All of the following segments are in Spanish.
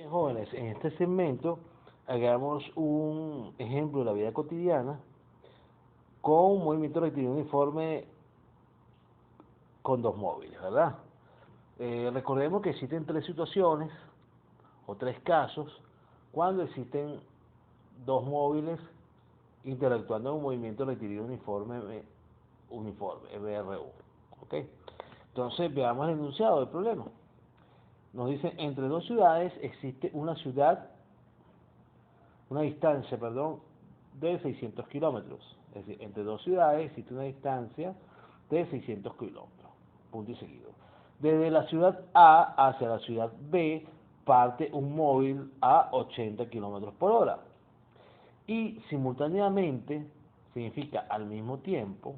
Bien, jóvenes, en este segmento hagamos un ejemplo de la vida cotidiana con un movimiento rectilíneo uniforme con dos móviles, ¿verdad? Recordemos que existen tres situaciones o tres casos cuando existen dos móviles interactuando en un movimiento rectilíneo uniforme, EBRU. ¿Ok? Entonces veamos el enunciado del problema. Nos dice, entre dos ciudades existe una distancia, perdón, de 600 kilómetros. Es decir, entre dos ciudades existe una distancia de 600 kilómetros. Punto y seguido. Desde la ciudad A hacia la ciudad B parte un móvil a 80 kilómetros por hora. Y simultáneamente, significa al mismo tiempo,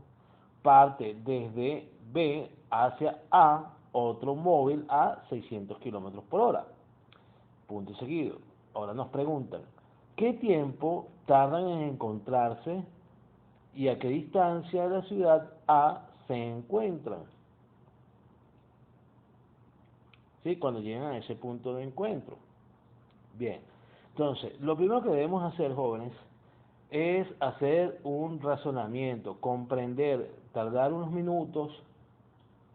parte desde B hacia A otro móvil a 600 kilómetros por hora. Punto y seguido. Ahora nos preguntan, ¿qué tiempo tardan en encontrarse y a qué distancia de la ciudad A se encuentran? ¿Sí? Cuando llegan a ese punto de encuentro. Bien, entonces, lo primero que debemos hacer, jóvenes, es hacer un razonamiento, comprender, tardar unos minutos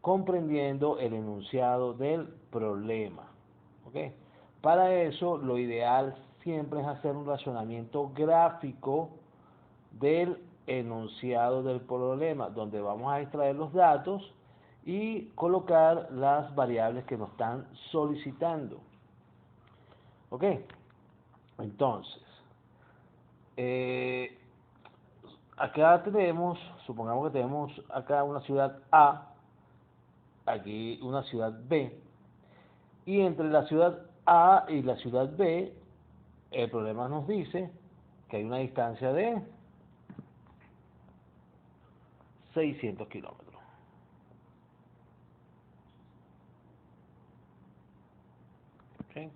comprendiendo el enunciado del problema. ¿Ok? Para eso, lo ideal siempre es hacer un razonamiento gráfico del enunciado del problema, donde vamos a extraer los datos y colocar las variables que nos están solicitando. ¿Ok? Entonces, eh, acá tenemos, supongamos que tenemos acá una ciudad A, aquí una ciudad B, y entre la ciudad A y la ciudad B, el problema nos dice que hay una distancia de 600 kilómetros. ¿Okay?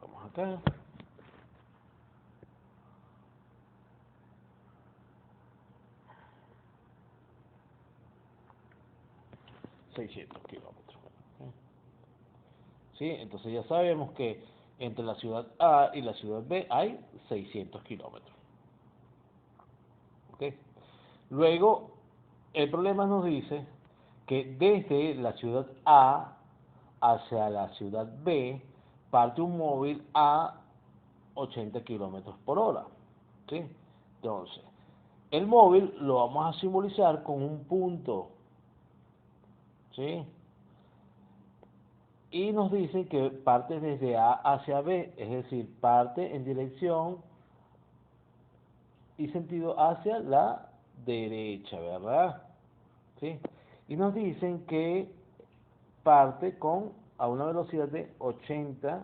Vamos acá. $600. ¿Okay? ¿Sí? Entonces ya sabemos que entre la ciudad A y la ciudad B hay 600 kilómetros. ¿Okay? Luego, el problema nos dice que desde la ciudad A hacia la ciudad B parte un móvil a 80 kilómetros por hora. ¿Sí? Entonces, el móvil lo vamos a simbolizar con un punto. ¿Sí? Y nos dicen que parte desde A hacia B, es decir, parte en dirección y sentido hacia la derecha, ¿verdad? ¿Sí? Y nos dicen que parte a una velocidad de 80, en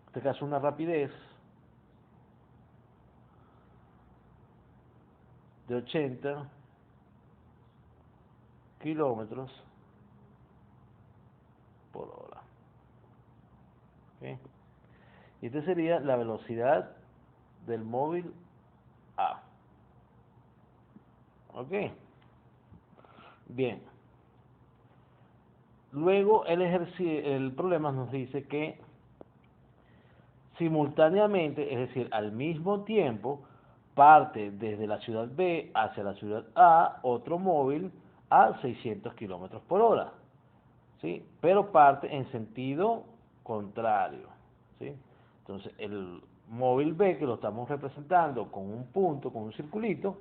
este caso una rapidez de 80 kilómetros por hora. ¿Okay? Y esta sería la velocidad del móvil A. ¿Ok? Bien. Luego el problema nos dice que simultáneamente, es decir, al mismo tiempo, parte desde la ciudad B hacia la ciudad A otro móvil a 600 kilómetros por hora. ¿Sí? Pero parte en sentido contrario. ¿Sí? Entonces, el móvil B, que lo estamos representando con un punto, con un circulito,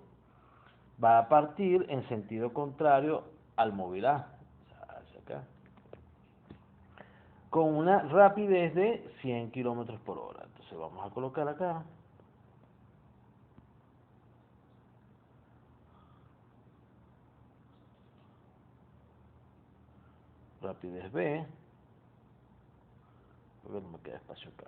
va a partir en sentido contrario al móvil A. Hacia acá. Con una rapidez de 100 kilómetros por hora. Entonces, vamos a colocar acá. Rapidez B. A ver, no me queda espacio acá.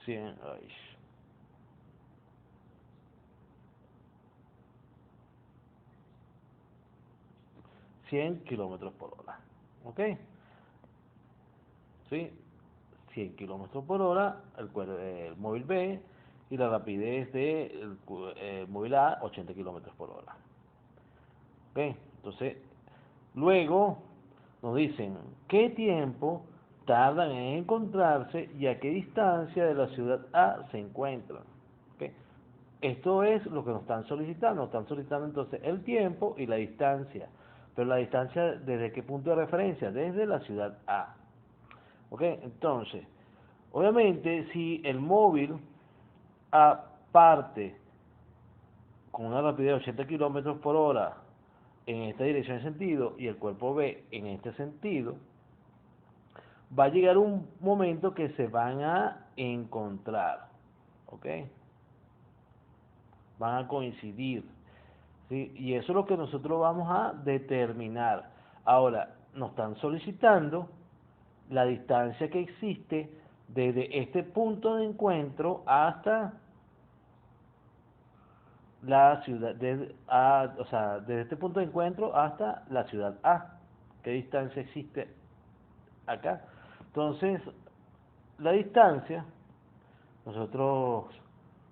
Ay. 100 kilómetros por hora. ¿Ok? ¿Sí? 100 kilómetros por hora, el móvil B, y la rapidez del móvil A, 80 kilómetros por hora. ¿Ok? Entonces, luego nos dicen qué tiempo tardan en encontrarse y a qué distancia de la ciudad A se encuentran. ¿Ok? Esto es lo que nos están solicitando. Nos están solicitando entonces el tiempo y la distancia. Pero la distancia, ¿desde qué punto de referencia? Desde la ciudad A. ¿Ok? Entonces, obviamente, si el móvil A parte con una rapidez de 80 kilómetros por hora en esta dirección de sentido y el cuerpo B en este sentido, va a llegar un momento que se van a encontrar. ¿Ok? Van a coincidir. ¿Sí? Y eso es lo que nosotros vamos a determinar. Ahora, nos están solicitando la distancia que existe desde este punto de encuentro hasta la ciudad, o sea, desde este punto de encuentro hasta la ciudad A. ¿Qué distancia existe acá? Entonces, la distancia nosotros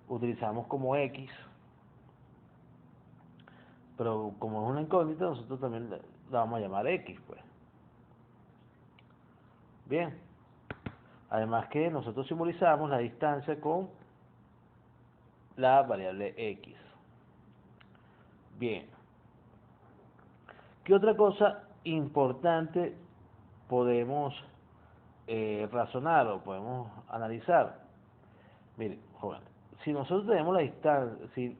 utilizamos como X, pero como es una incógnita, nosotros también la vamos a llamar X, pues. Bien. Además que nosotros simbolizamos la distancia con la variable X. Bien. ¿Qué otra cosa importante podemos razonar o podemos analizar? Mire, joven, si nosotros tenemos la distancia, si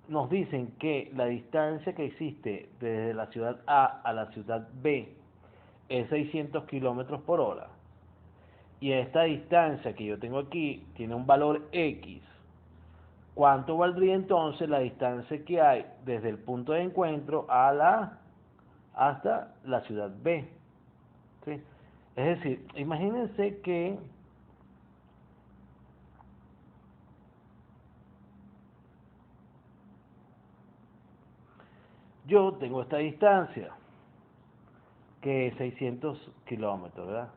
nos dicen que la distancia que existe desde la ciudad A la ciudad B es 600 kilómetros por hora, y esta distancia que yo tengo aquí tiene un valor X, ¿cuánto valdría entonces la distancia que hay desde el punto de encuentro hasta la ciudad B? ¿Sí? Es decir, imagínense que yo tengo esta distancia, que es 600 kilómetros, ¿verdad?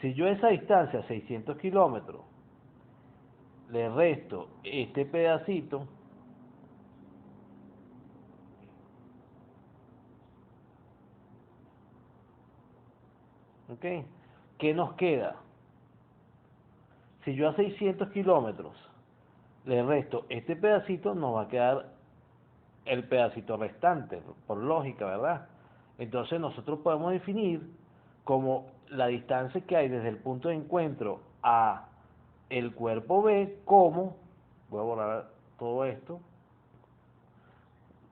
Si yo a esa distancia, 600 kilómetros, le resto este pedacito, ¿ok? ¿Qué nos queda? Si yo a 600 kilómetros le resto este pedacito, nos va a quedar el pedacito restante, por lógica, ¿verdad? Entonces nosotros podemos definir como la distancia que hay desde el punto de encuentro a el cuerpo B como, voy a borrar todo esto,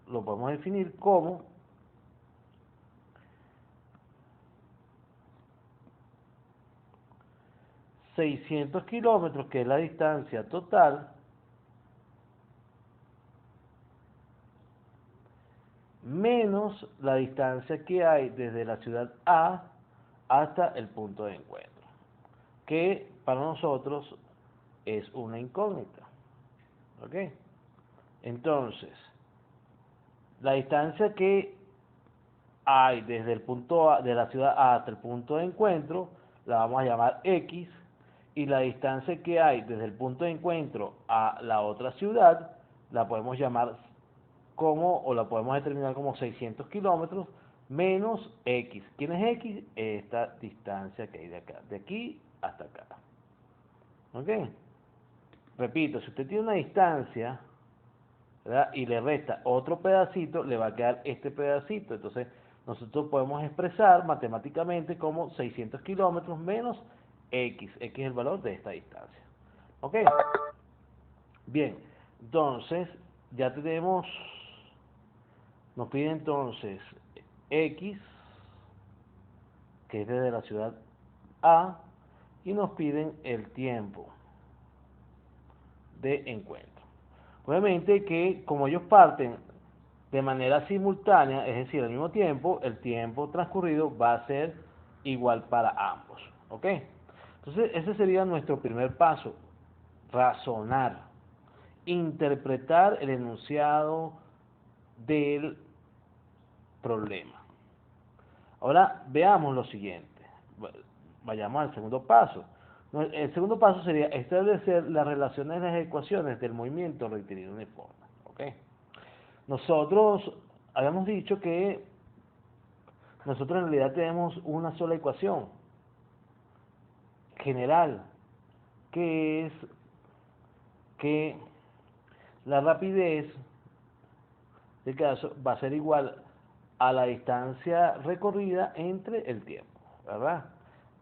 lo podemos definir como 600 kilómetros, que es la distancia total, menos la distancia que hay desde la ciudad A hasta el punto de encuentro, que para nosotros es una incógnita. ¿Ok? Entonces, la distancia que hay desde el punto A, de la ciudad A hasta el punto de encuentro, la vamos a llamar X, y la distancia que hay desde el punto de encuentro a la otra ciudad, la podemos llamar como, o la podemos determinar como 600 kilómetros menos X. ¿Quién es X? Esta distancia que hay de acá, de aquí hasta acá. ¿Ok? Repito, si usted tiene una distancia, ¿verdad?, y le resta otro pedacito, le va a quedar este pedacito. Entonces, nosotros podemos expresar matemáticamente como 600 kilómetros menos X. X es el valor de esta distancia. ¿Ok? Bien, entonces, ya tenemos, nos pide entonces X, que es desde la ciudad A, y nos piden el tiempo de encuentro. Obviamente que como ellos parten de manera simultánea, es decir, al mismo tiempo, el tiempo transcurrido va a ser igual para ambos. ¿Ok? Entonces, ese sería nuestro primer paso: razonar, interpretar el enunciado del problema. Ahora veamos lo siguiente. Vayamos al segundo paso. El segundo paso sería establecer las relaciones de las ecuaciones del movimiento rectilíneo uniforme. ¿Ok? Nosotros habíamos dicho que nosotros en realidad tenemos una sola ecuación general, que es que la rapidez de caso va a ser igual a la distancia recorrida entre el tiempo, ¿verdad?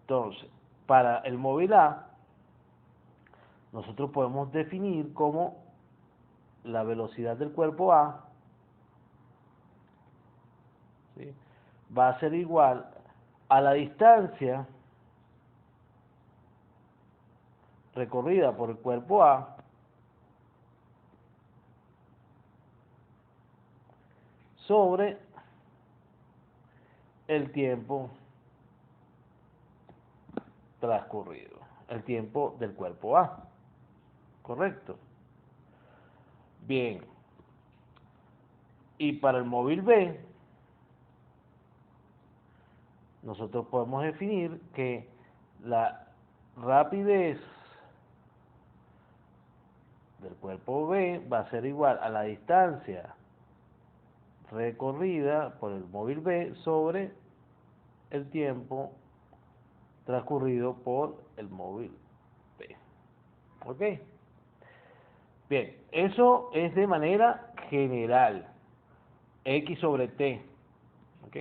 Entonces, para el móvil A, nosotros podemos definir como la velocidad del cuerpo A, ¿sí?, va a ser igual a la distancia recorrida por el cuerpo A sobre el tiempo transcurrido, el tiempo del cuerpo A, ¿correcto? Bien, y para el móvil B, nosotros podemos definir que la rapidez del cuerpo B va a ser igual a la distancia recorrida por el móvil B sobre el tiempo transcurrido por el móvil B. ¿Ok? Bien, eso es de manera general. X sobre T. ¿Ok?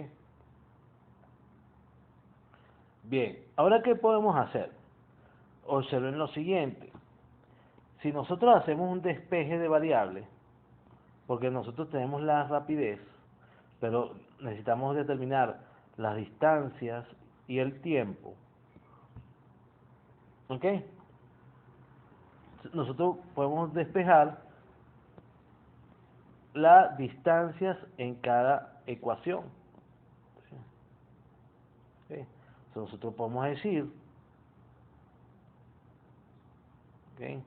Bien, ahora ¿qué podemos hacer? Observen lo siguiente. Si nosotros hacemos un despeje de variables, porque nosotros tenemos la rapidez, pero necesitamos determinar las distancias y el tiempo, ¿ok? Nosotros podemos despejar las distancias en cada ecuación, ¿sí? ¿Okay? Entonces nosotros podemos decir, ¿okay?,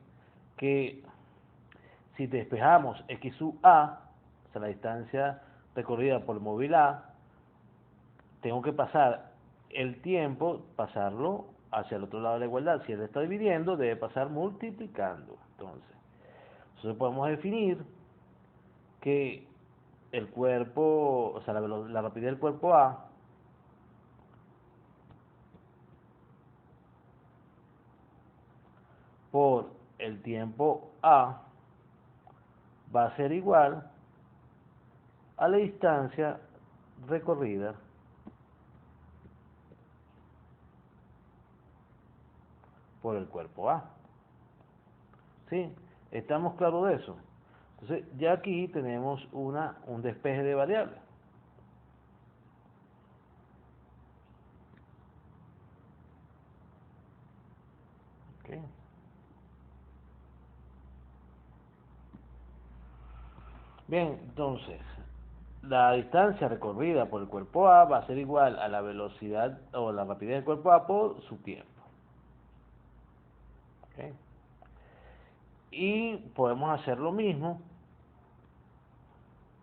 que si despejamos x sub a, o sea, la distancia recorrida por el móvil A, tengo que pasar el tiempo, pasarlo hacia el otro lado de la igualdad. Si él está dividiendo, debe pasar multiplicando. Entonces podemos definir que el cuerpo, o sea, la rapidez del cuerpo A por el tiempo A va a ser igual a la distancia recorrida por el cuerpo A. ¿Sí? ¿Estamos claros de eso? Entonces, ya aquí tenemos un despeje de variables. ¿Okay? Bien, entonces, la distancia recorrida por el cuerpo A va a ser igual a la velocidad o la rapidez del cuerpo A por su tiempo. ¿Okay? Y podemos hacer lo mismo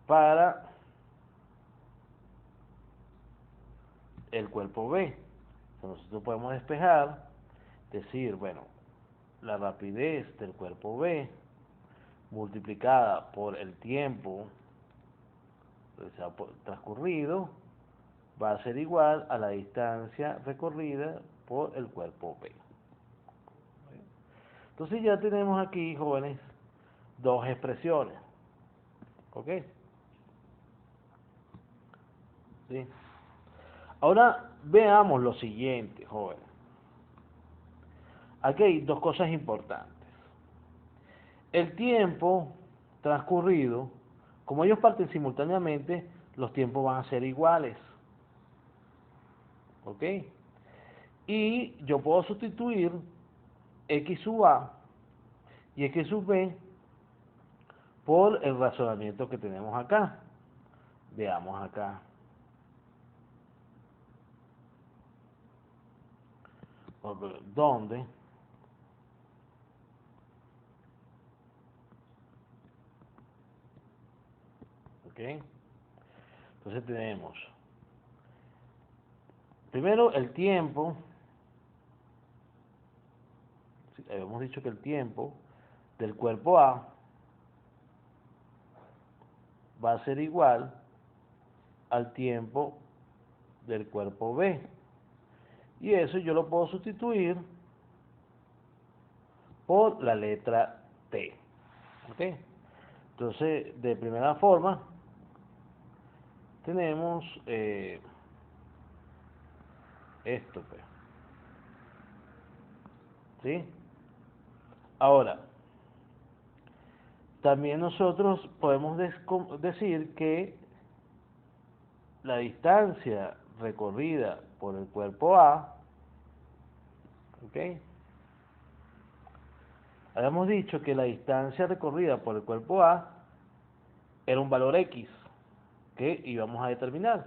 para el cuerpo B. Entonces, nosotros podemos despejar, decir, bueno, la rapidez del cuerpo B multiplicada por el tiempo, o sea, transcurrido, va a ser igual a la distancia recorrida por el cuerpo B. Entonces ya tenemos aquí, jóvenes, dos expresiones. ¿Ok? ¿Sí? Ahora veamos lo siguiente, jóvenes. Aquí hay dos cosas importantes. El tiempo transcurrido, como ellos parten simultáneamente, los tiempos van a ser iguales. ¿Ok? Y yo puedo sustituir x sub a y x sub b por el razonamiento que tenemos acá. Veamos acá. ¿Dónde? ¿Ok? Entonces tenemos primero el tiempo, sí, habíamos dicho que el tiempo del cuerpo A va a ser igual al tiempo del cuerpo B. Y eso yo lo puedo sustituir por la letra T. ¿Ok? Entonces, de primera forma, tenemos esto, pues. ¿Sí? Ahora, también nosotros podemos decir que la distancia recorrida por el cuerpo A, ¿ok? Habíamos dicho que la distancia recorrida por el cuerpo A era un valor X que íbamos a determinar,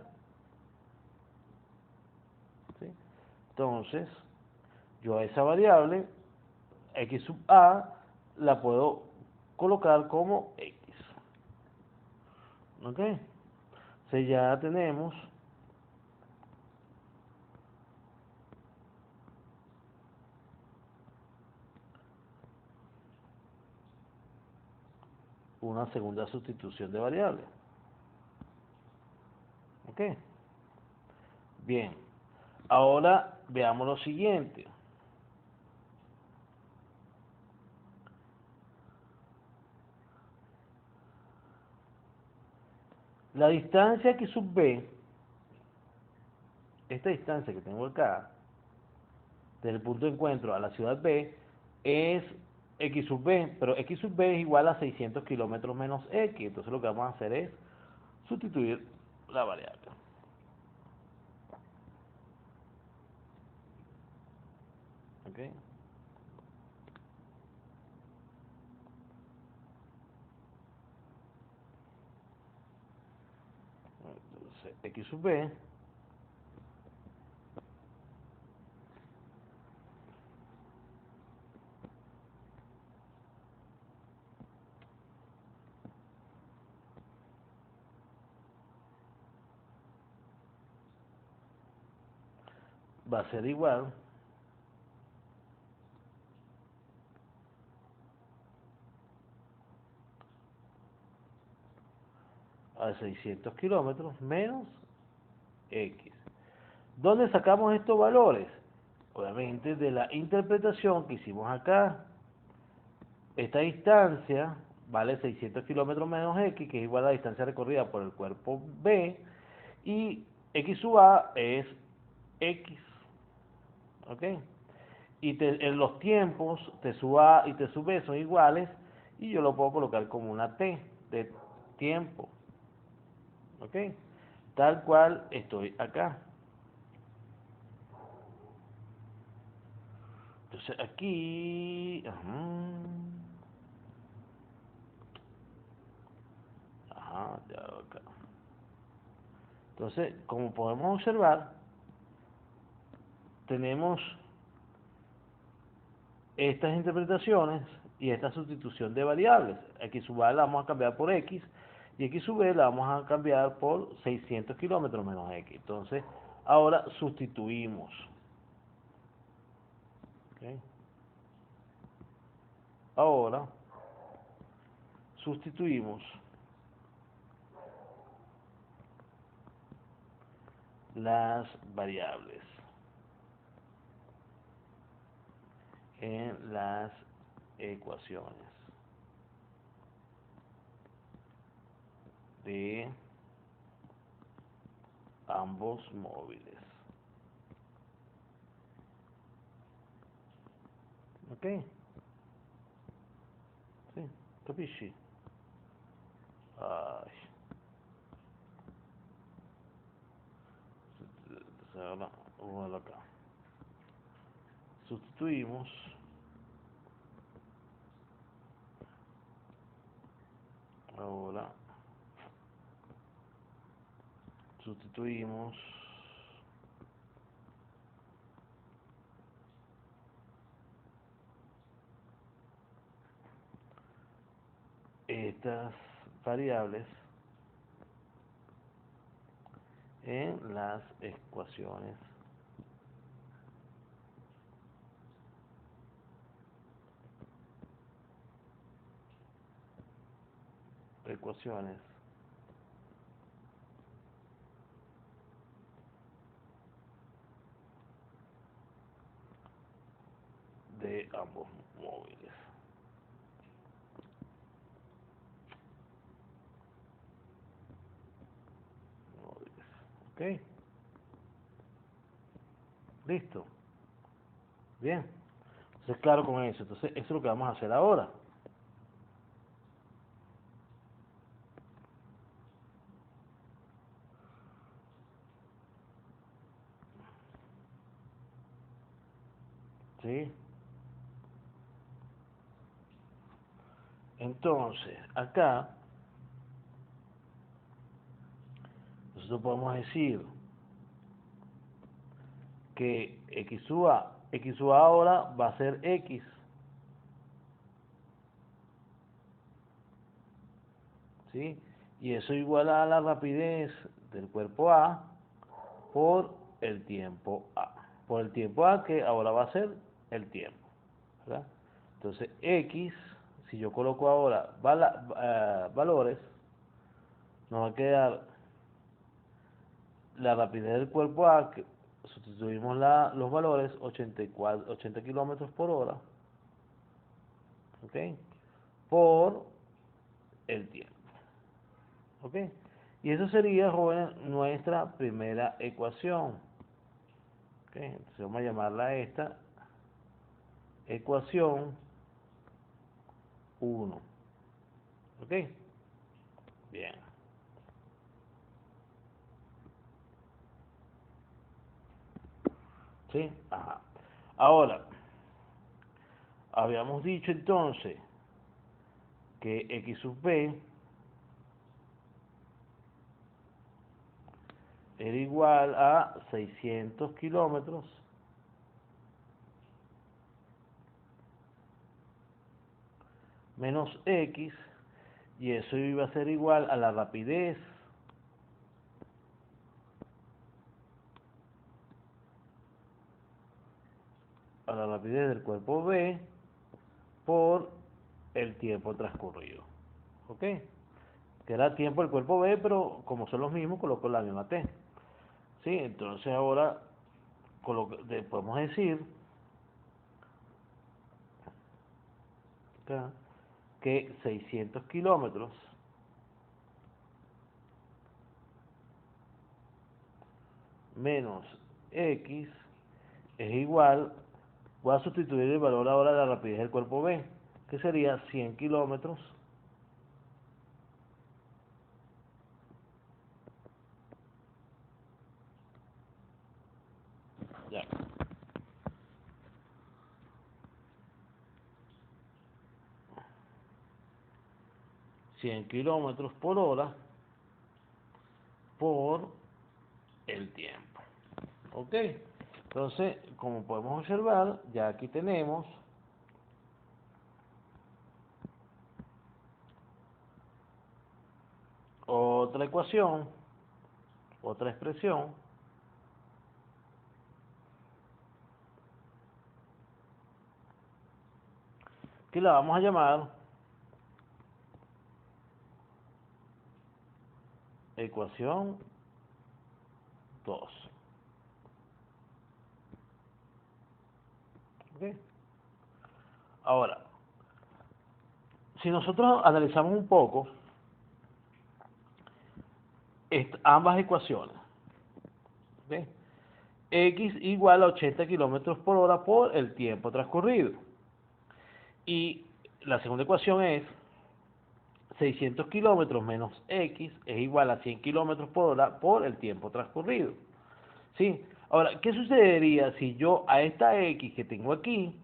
¿sí? Entonces, yo a esa variable, X sub A, la puedo colocar como X. ¿Ok? Entonces ya tenemos una segunda sustitución de variable. ¿Ok? Bien. Ahora veamos lo siguiente. La distancia X sub B, esta distancia que tengo acá, del punto de encuentro a la ciudad B, es X sub B, pero X sub B es igual a 600 kilómetros menos X. Entonces lo que vamos a hacer es sustituir la variable. ¿Ok? Entonces, X sub B va a ser igual a 600 kilómetros menos X. ¿Dónde sacamos estos valores? Obviamente de la interpretación que hicimos acá. Esta distancia vale 600 kilómetros menos X, que es igual a la distancia recorrida por el cuerpo B, y X sub A es X. ¿Ok? Y en los tiempos, T sub A y T sub B son iguales, y yo lo puedo colocar como una T de tiempo. ¿Ok? Tal cual estoy acá. Entonces aquí... ya acá. Entonces, como podemos observar, tenemos estas interpretaciones y esta sustitución de variables. X sub A la vamos a cambiar por X y X sub B la vamos a cambiar por 600 kilómetros menos X. Entonces, ahora sustituimos. ¿Okay? Ahora sustituimos las variables en las ecuaciones de ambos móviles. ¿Ok? ¿Sí? ¿Capisci? Ay. Ahora, vamos acá. Sustituimos ahora sustituimos estas variables en las ecuaciones ecuaciones de ambos móviles. Ok, listo, bien. Entonces, claro con eso. Entonces, eso es lo que vamos a hacer ahora. ¿Sí? Entonces, acá, nosotros podemos decir que x sub a ahora va a ser x. ¿Sí? Y eso igual a la rapidez del cuerpo A por el tiempo A. Por el tiempo A, que ahora va a ser el tiempo, ¿verdad? Entonces, x, si yo coloco ahora valores, nos va a quedar la rapidez del cuerpo A, que sustituimos los valores 80 kilómetros por hora, ¿ok? Por el tiempo, ¿ok? Y eso sería, jóvenes, nuestra primera ecuación, ¿ok? Entonces vamos a llamarla a esta ecuación 1, ¿ok? Bien. ¿Sí? Ajá. Ahora, habíamos dicho entonces que x sub b era igual a 600 kilómetros menos x, y eso iba a ser igual a la rapidez del cuerpo B por el tiempo transcurrido, ¿ok? Que era tiempo del cuerpo B, pero como son los mismos, coloco la misma T, ¿sí? Entonces ahora podemos decir acá que 600 kilómetros menos x es igual, voy a sustituir el valor ahora de la rapidez del cuerpo B, que sería 100 kilómetros ya, 100 kilómetros por hora por el tiempo, ¿ok? Entonces, como podemos observar, ya aquí tenemos otra ecuación, otra expresión, que la vamos a llamar ecuación 2. ¿Ok? Ahora, si nosotros analizamos un poco ambas ecuaciones, ¿ok? X igual a 80 kilómetros por hora por el tiempo transcurrido. Y la segunda ecuación es 600 kilómetros menos X es igual a 100 kilómetros por hora por el tiempo transcurrido. ¿Sí? Ahora, ¿qué sucedería si yo a esta X que tengo aquí,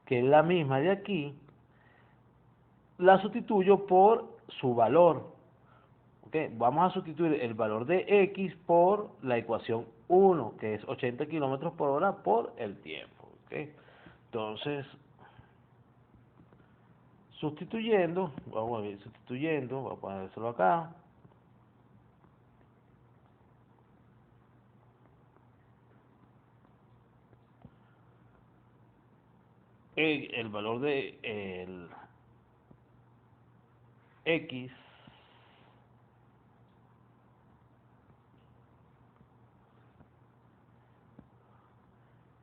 que es la misma de aquí, la sustituyo por su valor? ¿Okay? Vamos a sustituir el valor de X por la ecuación 1, que es 80 kilómetros por hora por el tiempo. ¿Okay? Entonces, sustituyendo, voy a ponérselo acá. El valor de X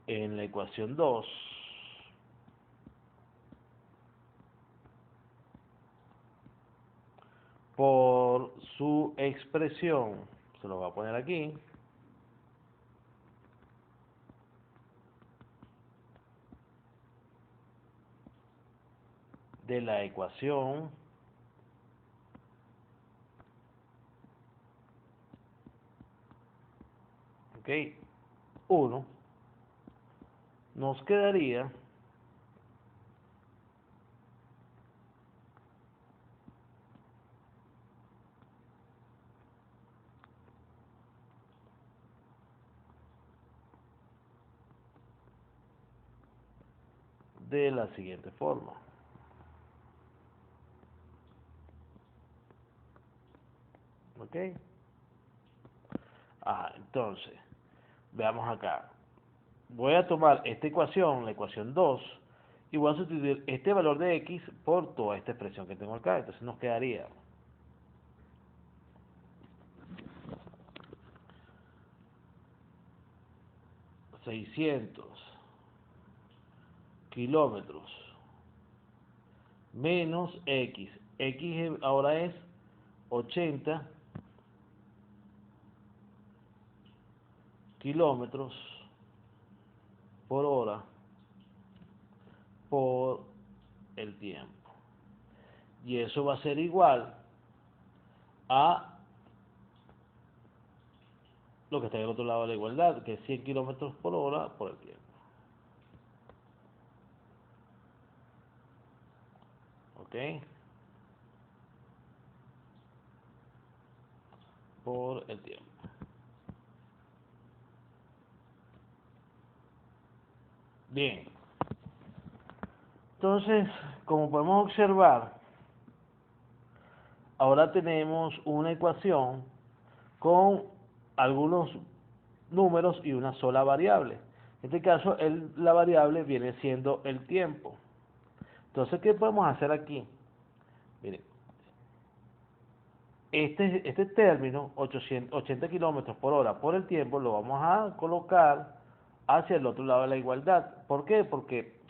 en la ecuación 2 por su expresión, se lo voy a poner aquí, de la ecuación ok, 1, nos quedaría de la siguiente forma. ¿Ok? Entonces, veamos acá. Voy a tomar esta ecuación, la ecuación 2, y voy a sustituir este valor de X por toda esta expresión que tengo acá. Entonces nos quedaría 600 kilómetros menos X. X ahora es 80 kilómetros por hora por el tiempo. Y eso va a ser igual a lo que está del otro lado de la igualdad, que es 100 kilómetros por hora por el tiempo. ¿Ok? Por el tiempo. Bien. Entonces, como podemos observar, ahora tenemos una ecuación con algunos números y una sola variable. En este caso, la variable viene siendo el tiempo. Entonces, ¿qué podemos hacer aquí? Miren, este término, 80 kilómetros por hora por el tiempo, lo vamos a colocar hacia el otro lado de la igualdad. ¿Por qué? Porque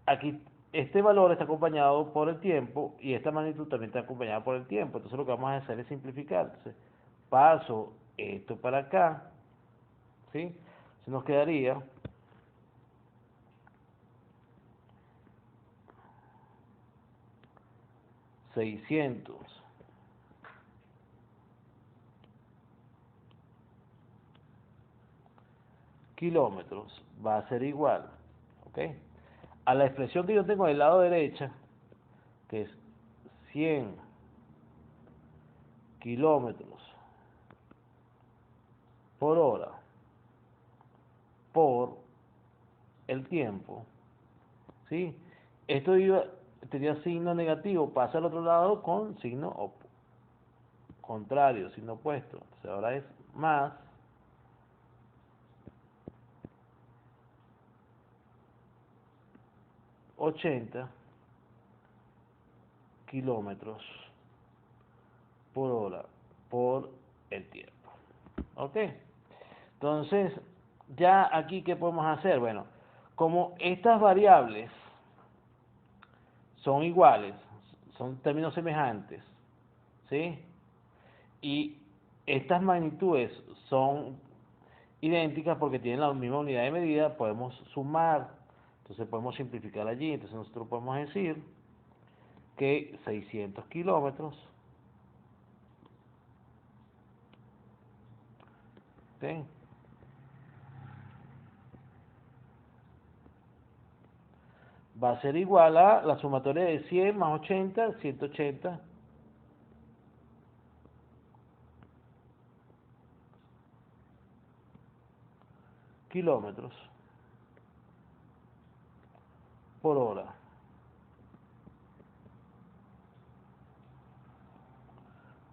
aquí este valor está acompañado por el tiempo y esta magnitud también está acompañada por el tiempo. Entonces lo que vamos a hacer es simplificar. Entonces, paso esto para acá, ¿sí? Se nos quedaría 600 kilómetros va a ser igual, ¿ok? A la expresión que yo tengo del lado derecha, que es 100 kilómetros por hora por el tiempo, ¿sí? Esto tenía signo negativo, pasa al otro lado con signo contrario, signo opuesto. Entonces ahora es más 80 kilómetros por hora por el tiempo. ¿Ok? Entonces, ya aquí, ¿qué podemos hacer? Bueno, como estas variables son iguales, son términos semejantes, ¿sí? Y estas magnitudes son idénticas porque tienen la misma unidad de medida, podemos sumar, entonces podemos simplificar allí, entonces nosotros podemos decir que 600 kilómetros, ¿sí? Va a ser igual a la sumatoria de 100 más 80, 180 kilómetros por hora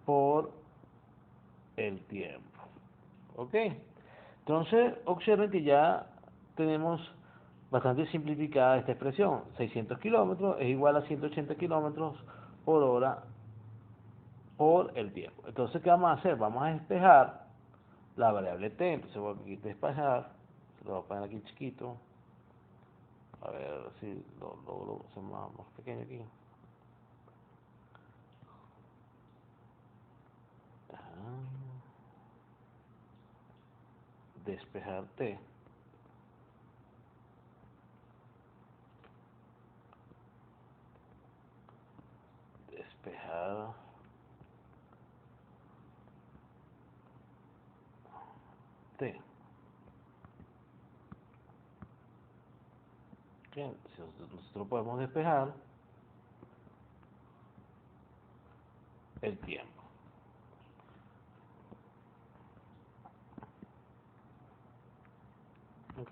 por el tiempo. ¿Ok? Entonces, observen que ya tenemos bastante simplificada esta expresión. 600 kilómetros es igual a 180 kilómetros por hora por el tiempo. Entonces, ¿qué vamos a hacer? Vamos a despejar la variable t. Entonces voy a aquí despejar, lo voy a poner aquí chiquito, a ver si lo logro hacer más pequeño aquí. Despejar t. Despejar t. Bien, si nosotros podemos despejar el tiempo. ¿Ok?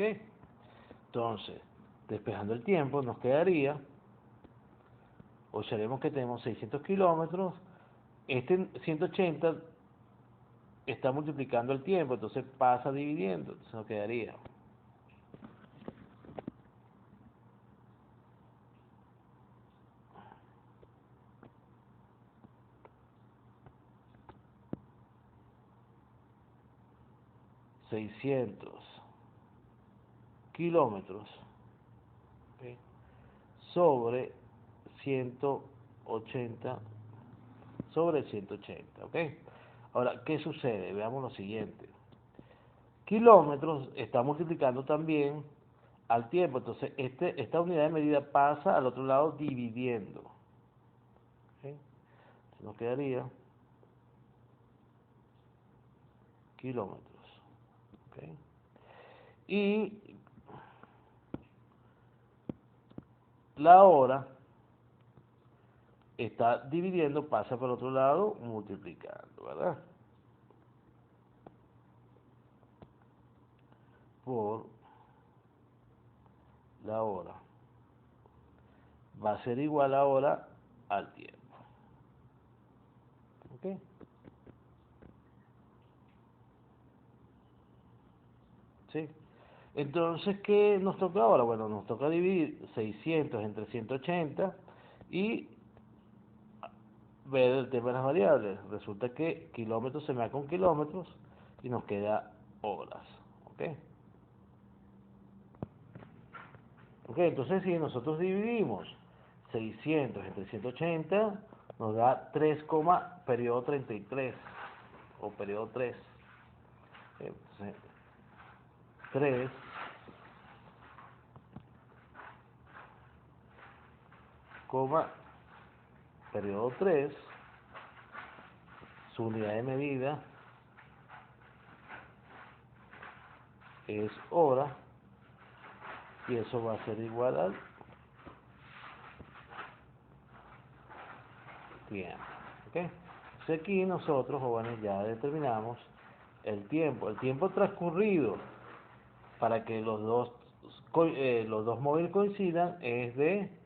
Entonces, despejando el tiempo, nos quedaría, observemos que tenemos 600 kilómetros, este 180 está multiplicando el tiempo, entonces pasa dividiendo, entonces nos quedaría 600 kilómetros, ¿okay?, sobre 180 sobre 180, ¿ok? Ahora, ¿qué sucede? Veamos lo siguiente. Kilómetros está multiplicando también al tiempo, entonces esta unidad de medida pasa al otro lado dividiendo, ¿okay? Nos quedaría kilómetros, ¿okay? Y la hora está dividiendo, pasa por el otro lado multiplicando, ¿verdad? Por la hora va a ser igual ahora al tiempo, ¿ok? ¿Sí? Entonces, ¿qué nos toca ahora? Bueno, nos toca dividir 600 entre 180 y ver el tema de las variables. Resulta que kilómetros se me da con kilómetros y nos queda horas, ¿ok? Ok, entonces si nosotros dividimos 600 entre 180, nos da 3, periodo 33, o periodo 3. Entonces, 3, periodo 3, su unidad de medida es hora, y eso va a ser igual al tiempo, ¿ok? Entonces aquí nosotros, jóvenes, ya determinamos el tiempo transcurrido para que los dos móviles coincidan es de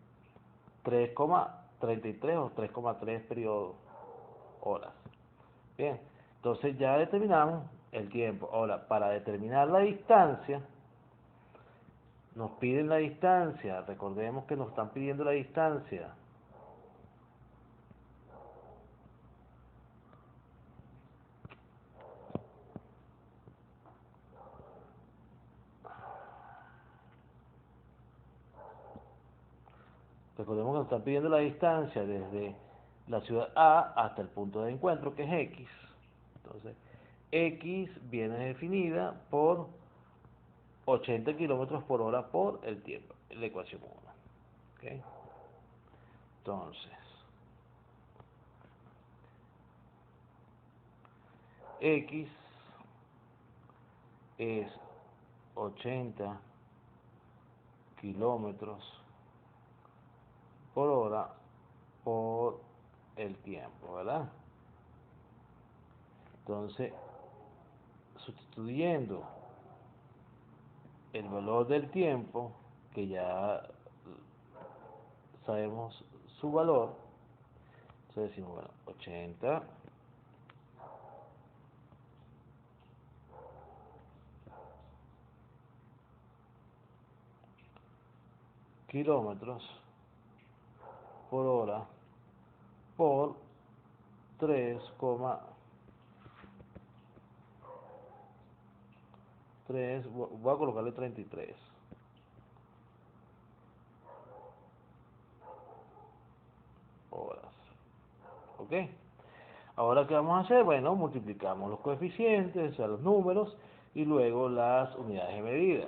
3,33 o 3,3 periodos horas. Bien, entonces ya determinamos el tiempo. Ahora, para determinar la distancia, nos piden la distancia. Recordemos que nos están pidiendo la distancia. Recordemos que nos están pidiendo la distancia desde la ciudad A hasta el punto de encuentro, que es X. Entonces, X viene definida por 80 kilómetros por hora por el tiempo, la ecuación 1. ¿Okay? Entonces, X es 80 kilómetros por hora por el tiempo, ¿verdad? Entonces, sustituyendo el valor del tiempo, que ya sabemos su valor, entonces decimos, bueno, 80 kilómetros por hora por 3,3, voy a colocarle 33 horas. ¿Ok? Ahora, ¿qué vamos a hacer? Bueno, multiplicamos los coeficientes, o sea, los números, y luego las unidades de medida.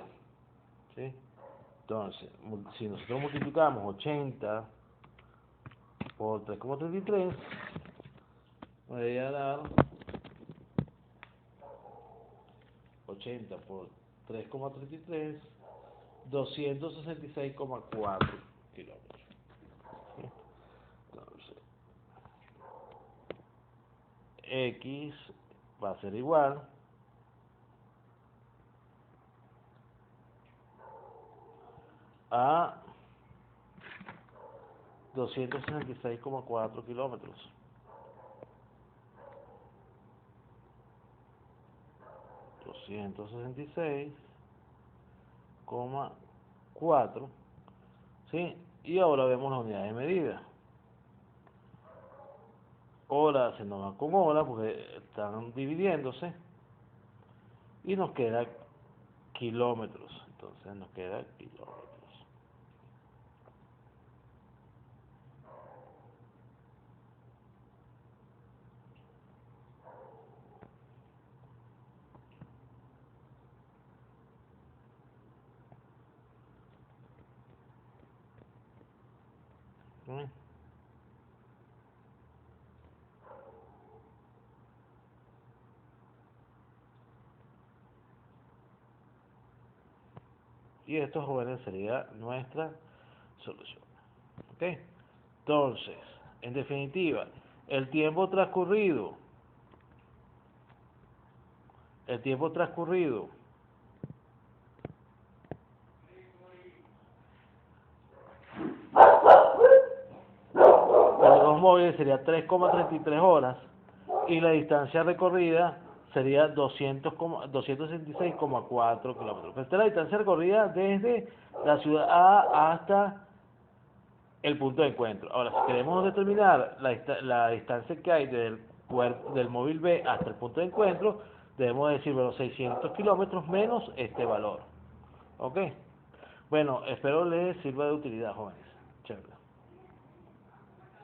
¿Sí? Entonces, si nosotros multiplicamos 80 por 3,33, me voy a dar 80 por 3,33, 266,4 kilómetros. ¿Sí? Entonces, X va a ser igual a 266,4 kilómetros. 266,4, ¿sí? Y ahora vemos las unidades de medida. Hora se nos va con hora porque están dividiéndose. Y nos queda kilómetros. Entonces nos queda kilómetros. ¿Sí? Y esto, jóvenes, sería nuestra solución. ¿Ok? Entonces, en definitiva, el tiempo transcurrido, el tiempo transcurrido con los móviles sería 3,33 horas y la distancia recorrida sería 266,4 kilómetros. Esta es la distancia recorrida desde la ciudad A hasta el punto de encuentro. Ahora, si queremos determinar la distancia que hay del móvil B hasta el punto de encuentro, debemos decir, bueno, 600 kilómetros menos este valor. ¿Ok? Bueno, espero les sirva de utilidad, jóvenes. Chévere.